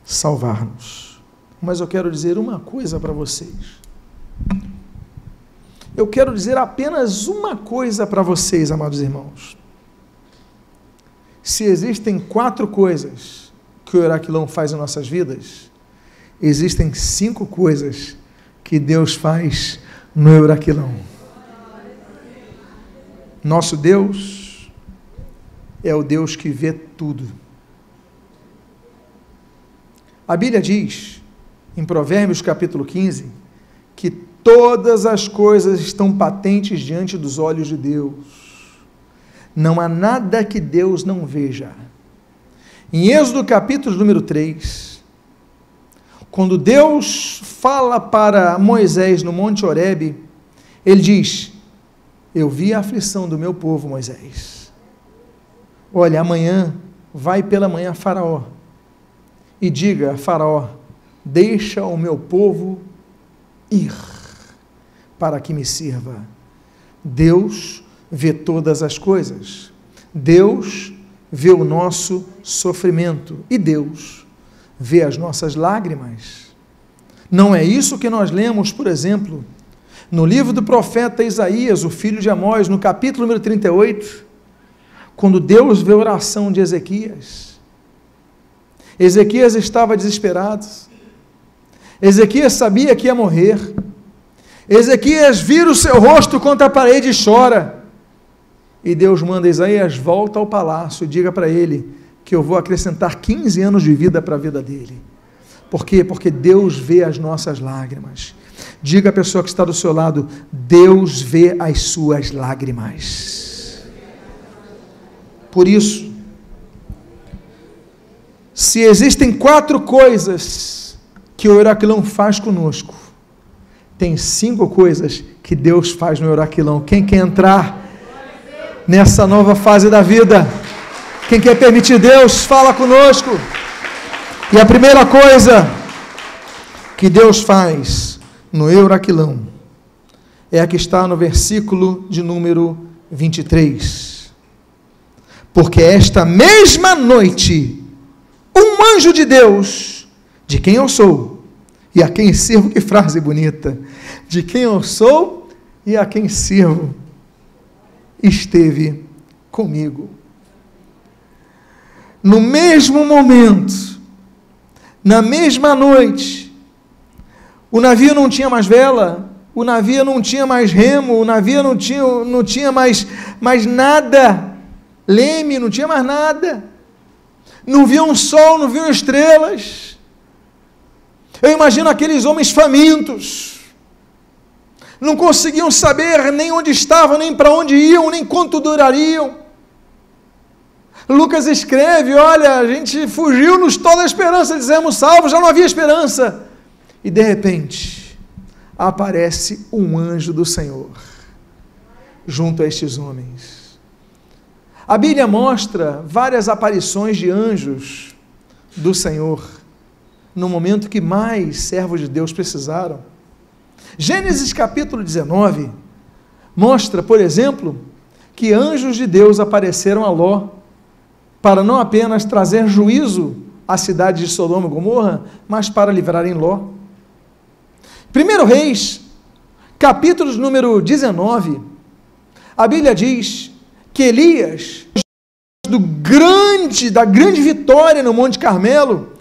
Speaker 1: salvar-nos. Mas eu quero dizer uma coisa para vocês. Eu quero dizer apenas uma coisa para vocês, amados irmãos. Se existem 4 coisas que o Euraquilão faz em nossas vidas, existem 5 coisas que Deus faz no Euraquilão. Nosso Deus é o Deus que vê tudo. A Bíblia diz, em Provérbios capítulo 15, que todas as coisas estão patentes diante dos olhos de Deus. Não há nada que Deus não veja. Em Êxodo capítulo número 3, quando Deus fala para Moisés no Monte Horebe, ele diz, eu vi a aflição do meu povo, Moisés. Olha, amanhã, vai pela manhã a Faraó, e diga a Faraó, deixa o meu povo ir, para que me sirva. Deus vê todas as coisas. Deus vê o nosso sofrimento. E Deus vê as nossas lágrimas. Não é isso que nós lemos, por exemplo, no livro do profeta Isaías, o filho de Amós, no capítulo número 38, quando Deus vê a oração de Ezequias. Ezequias estava desesperado. Ezequias sabia que ia morrer. Ezequias vira o seu rosto contra a parede e chora. E Deus manda Isaías, volta ao palácio e diga para ele que eu vou acrescentar 15 anos de vida para a vida dele. Por quê? Porque Deus vê as nossas lágrimas. Diga à pessoa que está do seu lado, Deus vê as suas lágrimas. Por isso, se existem 4 coisas que o Euraquilão faz conosco, tem 5 coisas que Deus faz no Euraquilão. Quem quer entrar nessa nova fase da vida? Quem quer permitir Deus, fala conosco. E a primeira coisa que Deus faz no Euraquilão é a que está no versículo de número 23. Porque esta mesma noite, um anjo de Deus, de quem eu sou e a quem sirvo, que frase bonita, de quem eu sou e a quem sirvo, esteve comigo. No mesmo momento, na mesma noite, o navio não tinha mais vela, o navio não tinha mais remo, o navio não tinha mais nada, leme, não tinha mais nada, não viam sol, não viam estrelas. Eu imagino aqueles homens famintos, não conseguiam saber nem onde estavam, nem para onde iam, nem quanto durariam. Lucas escreve, olha, a gente fugiu-nos toda a esperança, dizemos salvos, já não havia esperança. E de repente, aparece um anjo do Senhor, junto a estes homens. A Bíblia mostra várias aparições de anjos do Senhor, no momento que mais servos de Deus precisaram. Gênesis capítulo 19, mostra, por exemplo, que anjos de Deus apareceram a Ló, para não apenas trazer juízo à cidade de Sodoma e Gomorra, mas para livrarem Ló. 1 Reis, capítulo número 19, a Bíblia diz que Elias, da grande vitória no Monte Carmelo,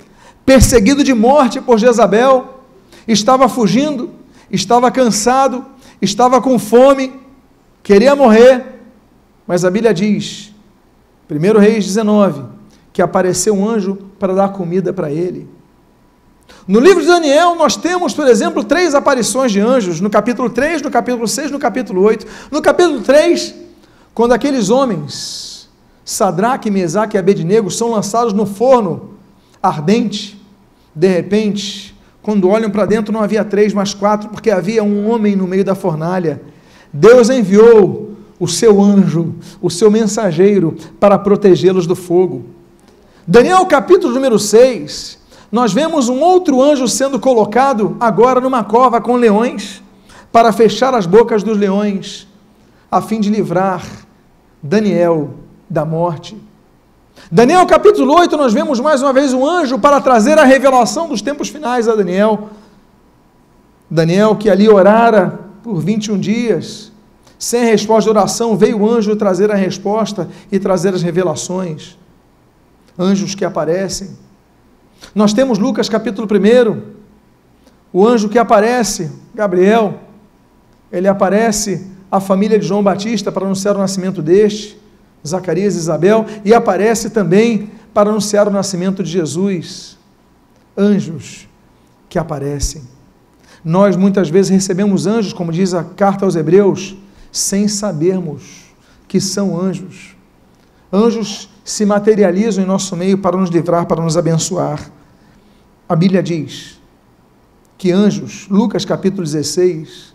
Speaker 1: perseguido de morte por Jezabel, estava fugindo, estava cansado, estava com fome, queria morrer, mas a Bíblia diz, 1 Reis 19, que apareceu um anjo para dar comida para ele. No livro de Daniel, nós temos, por exemplo, 3 aparições de anjos, no capítulo 3, no capítulo 6, no capítulo 8. No capítulo 3, quando aqueles homens, Sadraque, Mesaque e Abednego, são lançados no forno ardente, de repente, quando olham para dentro não havia 3, mas 4, porque havia um homem no meio da fornalha. Deus enviou o seu anjo, o seu mensageiro, para protegê-los do fogo. Daniel capítulo número 6, nós vemos um outro anjo sendo colocado agora numa cova com leões, para fechar as bocas dos leões, a fim de livrar Daniel da morte. Daniel capítulo 8, nós vemos mais uma vez um anjo para trazer a revelação dos tempos finais a Daniel. Daniel que ali orara por 21 dias, sem resposta de oração, veio o anjo trazer a resposta e trazer as revelações. Anjos que aparecem. Nós temos Lucas capítulo 1, o anjo que aparece, Gabriel, ele aparece à família de João Batista para anunciar o nascimento deste, Zacarias e Isabel, e aparece também para anunciar o nascimento de Jesus. Anjos que aparecem. Nós muitas vezes recebemos anjos, como diz a carta aos Hebreus, sem sabermos que são anjos. Anjos se materializam em nosso meio para nos livrar, para nos abençoar. A Bíblia diz que anjos, Lucas capítulo 16,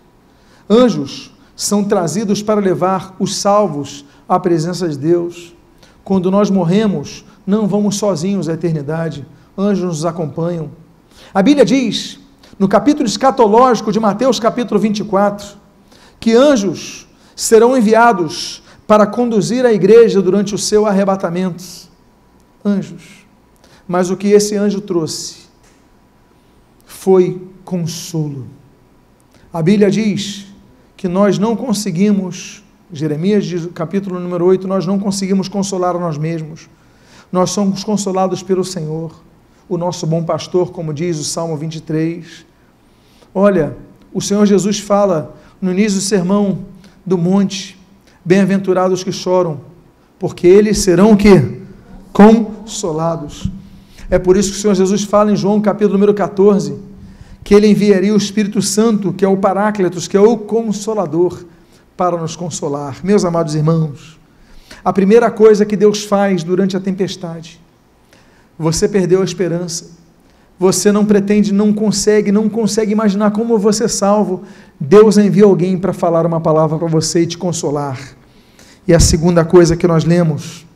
Speaker 1: anjos são trazidos para levar os salvos à presença de Deus. Quando nós morremos, não vamos sozinhos à eternidade, anjos nos acompanham. A Bíblia diz, no capítulo escatológico de Mateus capítulo 24, que anjos serão enviados para conduzir a igreja durante o seu arrebatamento. Anjos. Mas o que esse anjo trouxe foi consolo. A Bíblia diz que nós não conseguimos, Jeremias diz, capítulo número 8, nós não conseguimos consolar a nós mesmos. Nós somos consolados pelo Senhor, o nosso bom pastor, como diz o Salmo 23. Olha, o Senhor Jesus fala no início do sermão do monte, bem-aventurados que choram, porque eles serão o quê? Consolados. É por isso que o Senhor Jesus fala em João capítulo número 14, que Ele enviaria o Espírito Santo, que é o Paráclitos, que é o Consolador, para nos consolar. Meus amados irmãos, a primeira coisa que Deus faz durante a tempestade, você perdeu a esperança, você não pretende, não consegue imaginar como você é salvo, Deus envia alguém para falar uma palavra para você e te consolar. E a segunda coisa que nós lemos,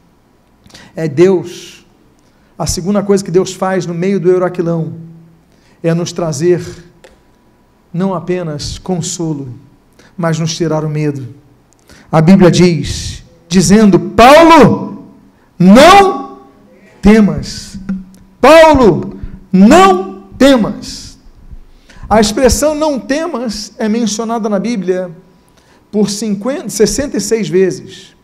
Speaker 1: a segunda coisa que Deus faz no meio do Euraquilão, é nos trazer não apenas consolo, mas nos tirar o medo. A Bíblia diz, dizendo, Paulo, não temas. Paulo, não temas. A expressão não temas é mencionada na Bíblia por 66 vezes.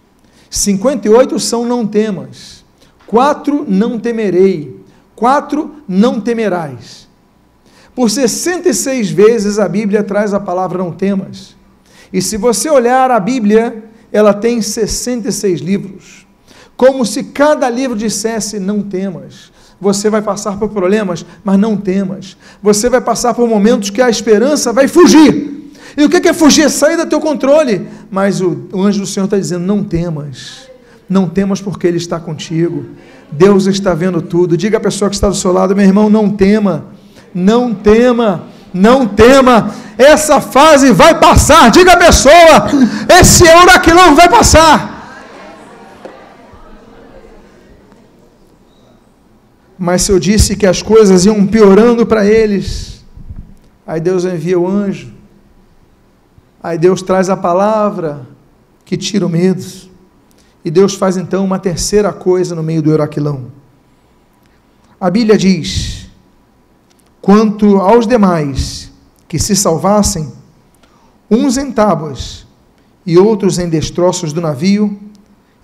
Speaker 1: 58 são não temas. 4 não temerei. 4 não temerás. Por 66 vezes a Bíblia traz a palavra não temas. E se você olhar a Bíblia, ela tem 66 livros. Como se cada livro dissesse não temas. Você vai passar por problemas, mas não temas. Você vai passar por momentos que a esperança vai fugir. E o que é fugir? É sair do teu controle. Mas o anjo do Senhor está dizendo, não temas. Não temas porque Ele está contigo. Deus está vendo tudo. Diga à pessoa que está do seu lado, meu irmão, não tema. Não tema. Não tema. Essa fase vai passar. Diga à pessoa, esse Euraquilão vai passar. Mas se eu disse que as coisas iam piorando para eles, aí Deus envia o anjo, aí Deus traz a palavra que tira o medo, e Deus faz então uma terceira coisa no meio do Euraquilão. A Bíblia diz, quanto aos demais que se salvassem, uns em tábuas e outros em destroços do navio,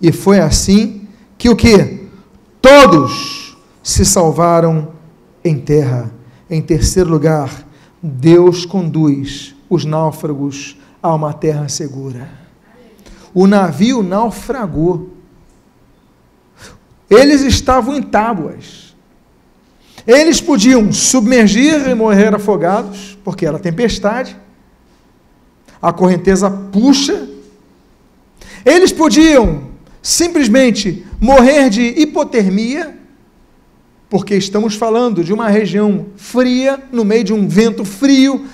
Speaker 1: e foi assim que o quê? Todos se salvaram em terra. Em terceiro lugar, Deus conduz os náufragos a uma terra segura. O navio naufragou. Eles estavam em tábuas. Eles podiam submergir e morrer afogados, porque era tempestade, a correnteza puxa. Eles podiam simplesmente morrer de hipotermia, porque estamos falando de uma região fria, no meio de um vento frio,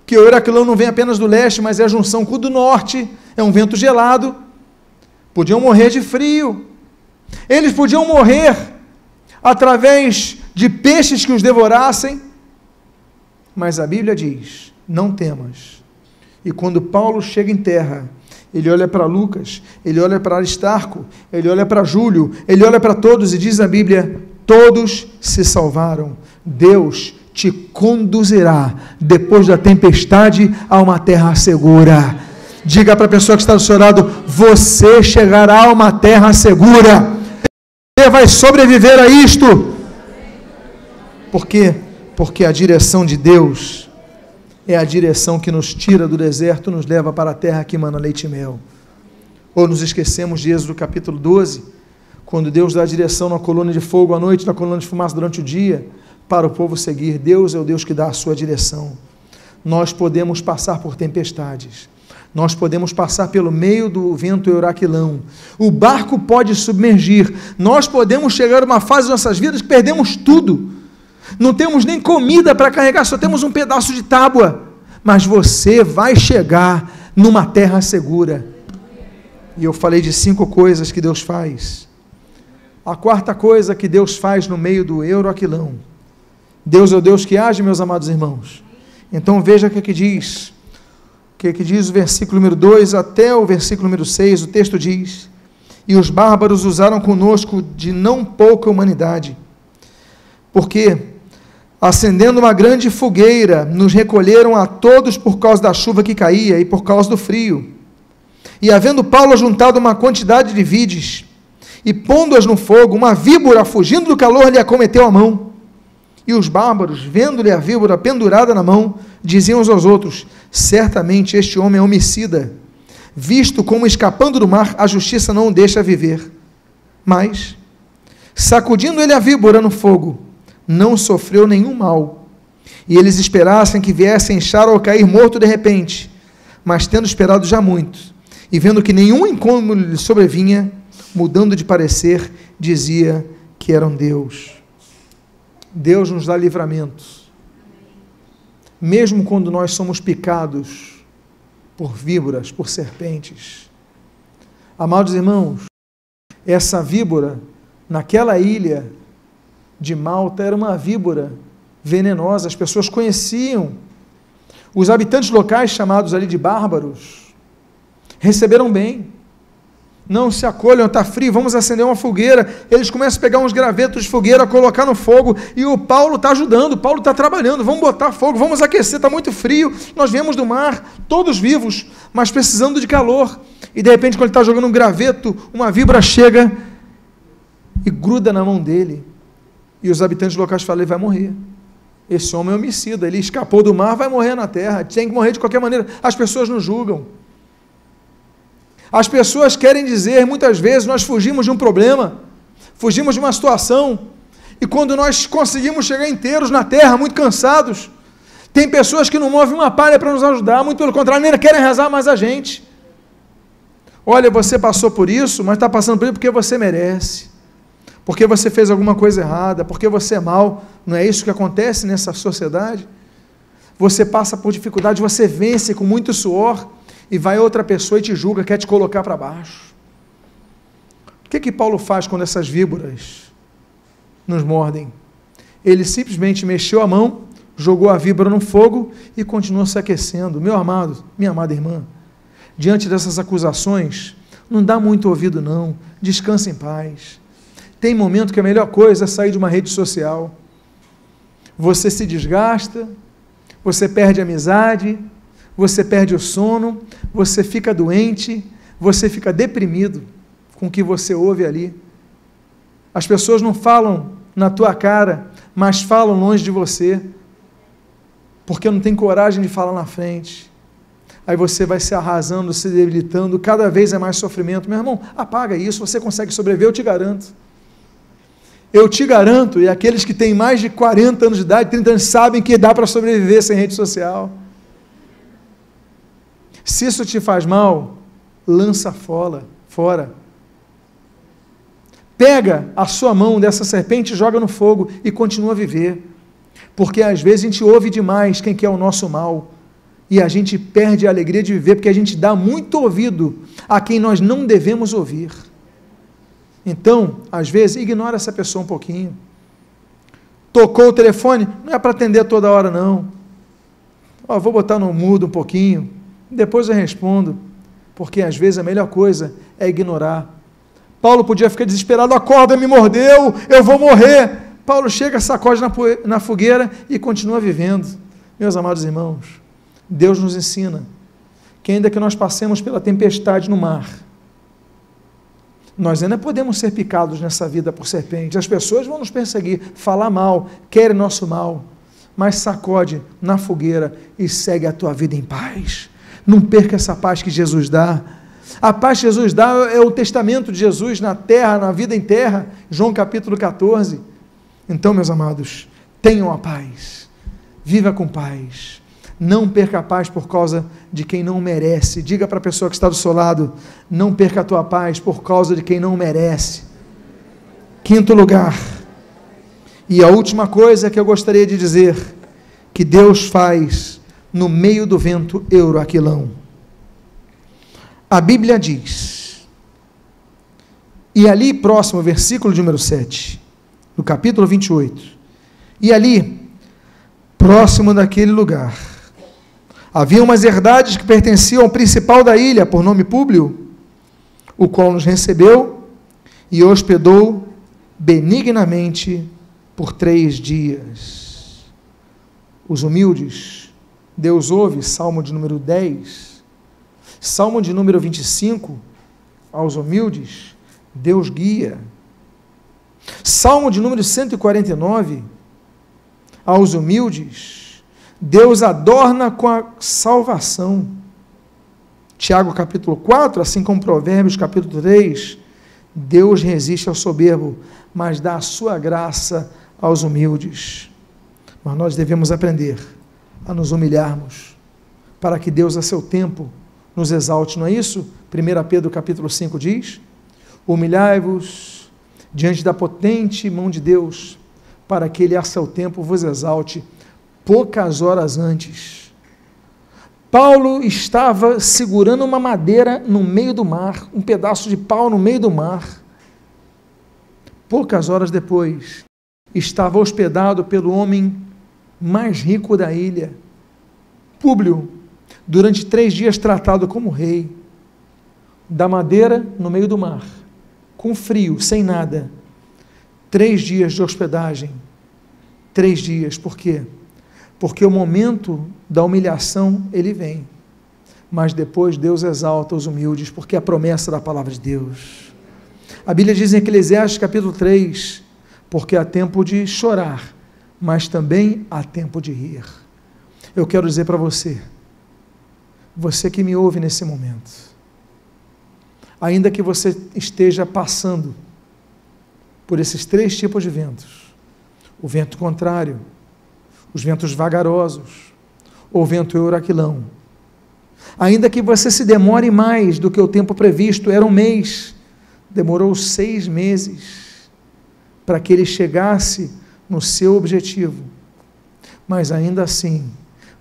Speaker 1: que o Euraquilão não vem apenas do leste, mas é a junção com o do norte, é um vento gelado. Podiam morrer de frio. Eles podiam morrer através de peixes que os devorassem, mas a Bíblia diz, não temas. E quando Paulo chega em terra, ele olha para Lucas, ele olha para Aristarco, ele olha para Júlio, ele olha para todos e diz a Bíblia, todos se salvaram. Deus te conduzirá, depois da tempestade, a uma terra segura. Diga para a pessoa que está do seu lado, você chegará a uma terra segura. Você vai sobreviver a isto. Por quê? Porque a direção de Deus é a direção que nos tira do deserto, nos leva para a terra que emana leite e mel. Ou nos esquecemos de Êxodo capítulo 12, quando Deus dá a direção na coluna de fogo à noite, na coluna de fumaça durante o dia, para o povo seguir. Deus é o Deus que dá a sua direção. Nós podemos passar por tempestades, nós podemos passar pelo meio do vento Euraquilão, o barco pode submergir, nós podemos chegar a uma fase de nossas vidas que perdemos tudo, não temos nem comida para carregar, só temos um pedaço de tábua, mas você vai chegar numa terra segura. E eu falei de 5 coisas que Deus faz. A quarta coisa que Deus faz no meio do Euraquilão, Deus é o Deus que age, meus amados irmãos. Então veja o que diz, o versículo número 2 até o versículo número 6, o texto diz, e os bárbaros usaram conosco de não pouca humanidade, porque, acendendo uma grande fogueira, nos recolheram a todos por causa da chuva que caía e por causa do frio. E havendo Paulo ajuntado uma quantidade de vides, e pondo-as no fogo, uma víbora, fugindo do calor, lhe acometeu a mão. E os bárbaros, vendo-lhe a víbora pendurada na mão, diziam uns aos outros, certamente este homem é homicida, visto como escapando do mar, a justiça não o deixa viver. Mas, sacudindo ele a víbora no fogo, não sofreu nenhum mal. E eles esperassem que viesse a inchar ou cair morto de repente, mas tendo esperado já muito, e vendo que nenhum incômodo lhe sobrevinha, mudando de parecer, dizia que era um Deus. Deus nos dá livramento, mesmo quando nós somos picados por víboras, por serpentes. Amados irmãos, essa víbora, naquela ilha de Malta, era uma víbora venenosa, as pessoas conheciam. Os habitantes locais, chamados ali de bárbaros, receberam bem. Não se acolham, está frio, vamos acender uma fogueira. Eles começam a pegar uns gravetos de fogueira, colocar no fogo, e o Paulo está ajudando, o Paulo está trabalhando, vamos botar fogo, vamos aquecer, está muito frio, nós viemos do mar, todos vivos, mas precisando de calor. E de repente, quando ele está jogando um graveto, uma víbora chega e gruda na mão dele, e os habitantes locais falam, ele vai morrer. Esse homem é homicida, ele escapou do mar, vai morrer na terra, tem que morrer de qualquer maneira. As pessoas nos julgam. As pessoas querem dizer, muitas vezes, nós fugimos de um problema, fugimos de uma situação, e quando nós conseguimos chegar inteiros na terra, muito cansados, tem pessoas que não movem uma palha para nos ajudar, muito pelo contrário, nem querem rezar mais a gente. Olha, você passou por isso, mas está passando por isso porque você merece, porque você fez alguma coisa errada, porque você é mau. Não é isso que acontece nessa sociedade? Você passa por dificuldade, você vence com muito suor, e vai outra pessoa e te julga, quer te colocar para baixo. O que Paulo faz quando essas víboras nos mordem? Ele simplesmente mexeu a mão, jogou a víbora no fogo e continuou se aquecendo. Meu amado, minha amada irmã, diante dessas acusações, não dá muito ouvido não, descansa em paz. Tem momento que a melhor coisa é sair de uma rede social. Você se desgasta, você perde a amizade, você perde o sono, você fica doente, você fica deprimido com o que você ouve ali. As pessoas não falam na tua cara, mas falam longe de você, porque não tem coragem de falar na frente. Aí você vai se arrasando, se debilitando, cada vez é mais sofrimento. Meu irmão, apaga isso, você consegue sobreviver, eu te garanto. Eu te garanto, e aqueles que têm mais de 40 anos de idade, 30 anos, sabem que dá para sobreviver sem rede social. Se isso te faz mal, lança fora. Pega a sua mão dessa serpente, joga no fogo e continua a viver. Porque às vezes a gente ouve demais quem quer o nosso mal. E a gente perde a alegria de viver, porque a gente dá muito ouvido a quem nós não devemos ouvir. Então, às vezes, ignora essa pessoa um pouquinho. Tocou o telefone, não é para atender toda hora, não. Vou botar no mudo um pouquinho, depois eu respondo. Porque às vezes a melhor coisa é ignorar. Paulo podia ficar desesperado, a corda me mordeu, eu vou morrer. Paulo chega, sacode na fogueira e continua vivendo. Meus amados irmãos, Deus nos ensina que ainda que nós passemos pela tempestade no mar, nós ainda podemos ser picados nessa vida por serpentes. As pessoas vão nos perseguir, falar mal, querem nosso mal, mas sacode na fogueira e segue a tua vida em paz. Não perca essa paz que Jesus dá. A paz que Jesus dá é o testamento de Jesus na terra, na vida em terra, João capítulo 14. Então, meus amados, tenham a paz, viva com paz, não perca a paz por causa de quem não merece. Diga para a pessoa que está do seu lado, não perca a tua paz por causa de quem não merece. Quinto lugar, e a última coisa que eu gostaria de dizer, que Deus faz no meio do vento euroaquilão. A Bíblia diz, e ali próximo, versículo de número 7, no capítulo 28, e ali, próximo daquele lugar, havia umas herdades que pertenciam ao principal da ilha, por nome Públio, o qual nos recebeu e hospedou benignamente por 3 dias. Os humildes, Deus ouve, Salmo de número 10, Salmo de número 25, aos humildes, Deus guia. Salmo de número 149, aos humildes, Deus adorna com a salvação. Tiago capítulo 4, assim como Provérbios capítulo 3, Deus resiste ao soberbo, mas dá a sua graça aos humildes. Mas nós devemos aprender a nos humilharmos, para que Deus a seu tempo nos exalte, não é isso? 1 Pedro capítulo 5 diz, humilhai-vos diante da potente mão de Deus, para que Ele a seu tempo vos exalte, poucas horas antes. Paulo estava segurando uma madeira no meio do mar, um pedaço de pau no meio do mar. Poucas horas depois, estava hospedado pelo homem mais rico da ilha, Públio, durante 3 dias tratado como rei, da madeira no meio do mar, com frio, sem nada, 3 dias de hospedagem, 3 dias, por quê? Porque o momento da humilhação, ele vem, mas depois Deus exalta os humildes, porque é a promessa da palavra de Deus. A Bíblia diz em Eclesiastes capítulo 3, porque há tempo de chorar, mas também há tempo de rir. Eu quero dizer para você, você que me ouve nesse momento, ainda que você esteja passando por esses 3 tipos de ventos, o vento contrário, os ventos vagarosos, ou vento euroaquilão, ainda que você se demore mais do que o tempo previsto, era 1 mês, demorou 6 meses, para que ele chegasse no seu objetivo, mas ainda assim,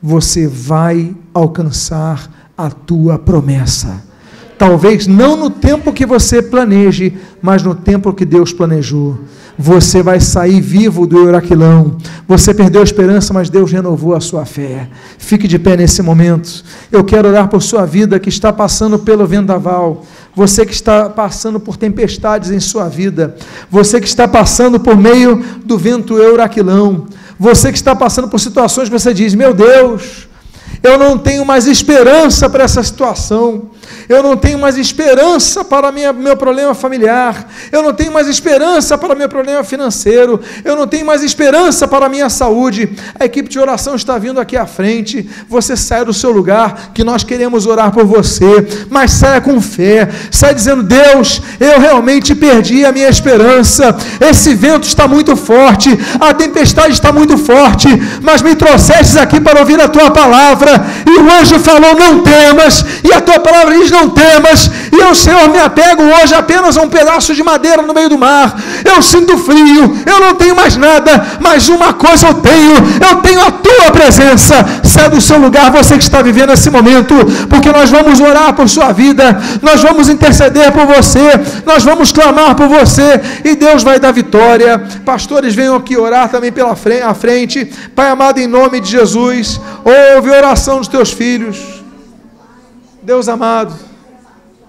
Speaker 1: você vai alcançar a tua promessa, talvez não no tempo que você planeje, mas no tempo que Deus planejou. Você vai sair vivo do euroaquilão. Você perdeu a esperança, mas Deus renovou a sua fé. Fique de pé nesse momento. Eu quero orar por sua vida que está passando pelo vendaval. Você que está passando por tempestades em sua vida. Você que está passando por meio do vento euroaquilão. Você que está passando por situações que você diz, meu Deus, Eu não tenho mais esperança para essa situação. Eu não tenho mais esperança para meu problema familiar. Eu não tenho mais esperança para meu problema financeiro. Eu não tenho mais esperança para a minha saúde. A equipe de oração está vindo aqui à frente. Você sai do seu lugar, que nós queremos orar por você. Mas saia com fé. Saia dizendo: Deus, eu realmente perdi a minha esperança. Esse vento está muito forte. A tempestade está muito forte. Mas me trouxestes aqui para ouvir a tua palavra. E o anjo falou: não temas. E a tua palavra diz: não temas. E eu, Senhor, me apego hoje apenas a um pedaço de madeira no meio do mar. Eu sinto frio, eu não tenho mais nada, mas uma coisa eu tenho a tua presença. Sai do seu lugar, você que está vivendo esse momento, porque nós vamos orar por sua vida, nós vamos interceder por você, nós vamos clamar por você, e Deus vai dar vitória. Pastores, venham aqui orar também pela frente. Pai amado, em nome de Jesus, ouve a oração dos teus filhos. Deus amado,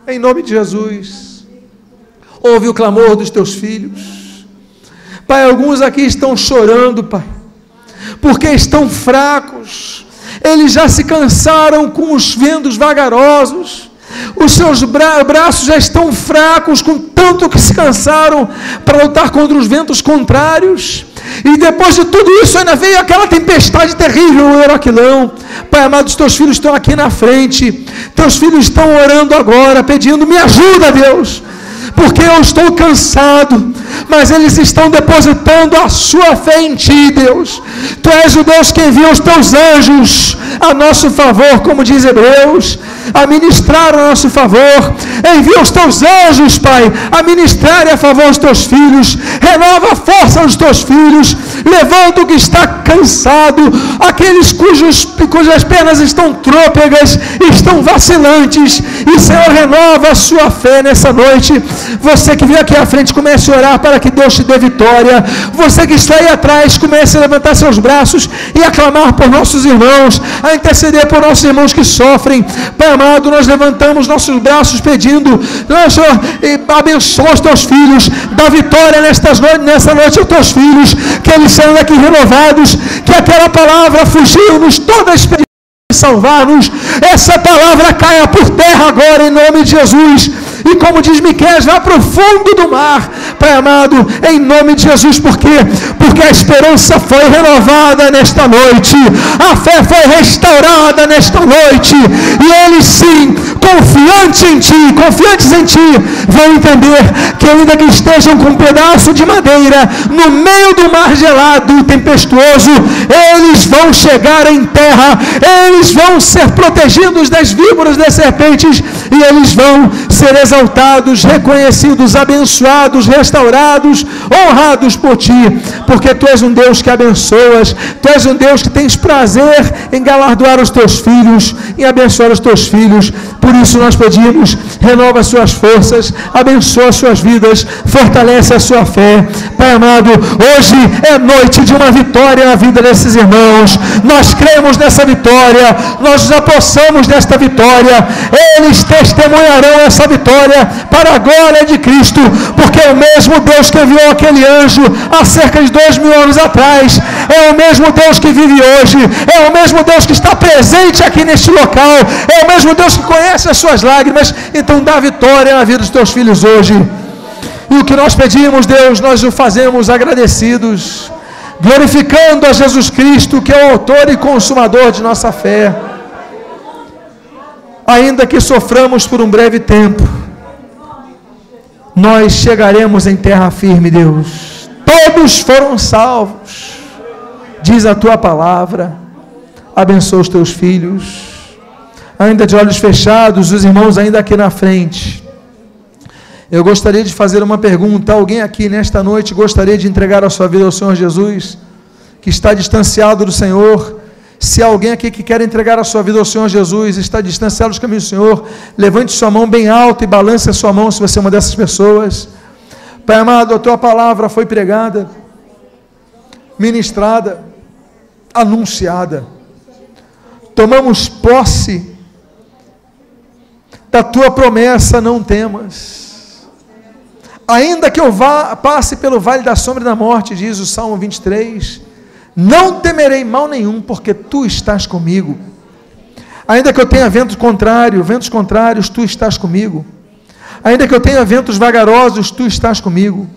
Speaker 1: em nome de Jesus, ouve o clamor dos teus filhos. Pai, alguns aqui estão chorando, Pai, porque estão fracos. Eles já se cansaram com os ventos vagarosos. Os seus braços já estão fracos, com tanto que se cansaram para lutar contra os ventos contrários. E depois de tudo isso ainda veio aquela tempestade terrível no Heraquilão. Pai amado, os teus filhos estão aqui na frente. Teus filhos estão orando agora, pedindo: me ajuda, Deus, porque eu estou cansado. Mas eles estão depositando a sua fé em Ti, Deus. Tu és o Deus que envia os Teus anjos a nosso favor, como diz Hebreus, a ministrar a nosso favor. Envia os Teus anjos, Pai, a ministrarem a favor dos Teus filhos. Renova a força dos Teus filhos. Levanta o que está cansado, aqueles cujas pernas estão trôpegas, estão vacilantes. E, Senhor, renova a sua fé nessa noite. Você que veio aqui à frente, comece a orar para que Deus te dê vitória. Você que está aí atrás, comece a levantar seus braços e a clamar por nossos irmãos, a interceder por nossos irmãos que sofrem. Pai amado, nós levantamos nossos braços pedindo: Senhor, abençoa os teus filhos, dá vitória nessa noite aos teus filhos, que eles saiam daqui renovados, que aquela palavra fugiu-nos toda a experiência de salvar-nos, essa palavra caia por terra agora em nome de Jesus. E como diz Miqueias, vá para o fundo do mar, Pai amado, em nome de Jesus. Por quê? Porque a esperança foi renovada nesta noite, a fé foi restaurada nesta noite, e eles sim, confiantes em Ti, vão entender que ainda que estejam com um pedaço de madeira no meio do mar gelado e tempestuoso, eles vão chegar em terra, eles vão ser protegidos das víboras, das serpentes, e eles vão ser exaltados, reconhecidos, abençoados, restaurados, honrados por Ti, porque Tu és um Deus que abençoas, Tu és um Deus que tens prazer em galardoar os Teus filhos, em abençoar os Teus filhos. Por isso nós pedimos: renova as suas forças, abençoa as suas vidas, fortalece a sua fé. Pai amado, hoje é noite de uma vitória na vida desses irmãos. Nós cremos nessa vitória, nós nos apossamos desta vitória. Eles testemunharão essa vitória para a glória de Cristo, porque é o mesmo Deus que enviou aquele anjo há cerca de 2000 anos atrás, é o mesmo Deus que vive hoje, é o mesmo Deus que está presente aqui neste local, é o mesmo Deus que conhece as suas lágrimas. Então dá vitória na vida dos teus filhos hoje. E o que nós pedimos, Deus, nós o fazemos agradecidos, glorificando a Jesus Cristo, que é o autor e consumador de nossa fé. Ainda que soframos por um breve tempo, nós chegaremos em terra firme, Deus. Todos foram salvos, diz a Tua palavra. Abençoa os Teus filhos. Ainda de olhos fechados, os irmãos ainda aqui na frente. Eu gostaria de fazer uma pergunta. Alguém aqui nesta noite gostaria de entregar a sua vida ao Senhor Jesus, que está distanciado do Senhor? Se há alguém aqui que quer entregar a sua vida ao Senhor Jesus, está distanciado dos caminhos do Senhor, levante sua mão bem alta e balance a sua mão, se você é uma dessas pessoas. Pai amado, a Tua palavra foi pregada, ministrada, anunciada. Tomamos posse da Tua promessa: não temas. Ainda que eu passe pelo vale da sombra e da morte, diz o Salmo 23, não temerei mal nenhum, porque Tu estás comigo. Ainda que eu tenha ventos contrários, tu estás comigo. Ainda que eu tenha ventos vagarosos, tu estás comigo.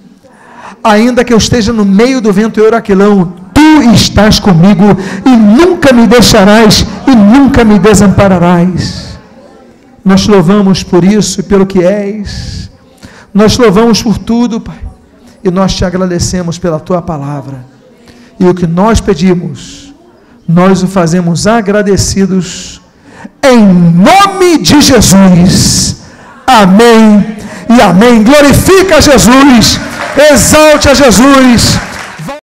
Speaker 1: Ainda que eu esteja no meio do vento euraquilão, tu estás comigo e nunca me deixarás e nunca me desampararás. Nós te louvamos por isso e pelo que és. Nós te louvamos por tudo, Pai. E nós te agradecemos pela tua palavra. E o que nós pedimos, nós o fazemos agradecidos em nome de Jesus. Amém e amém. Glorifica a Jesus, exalte a Jesus,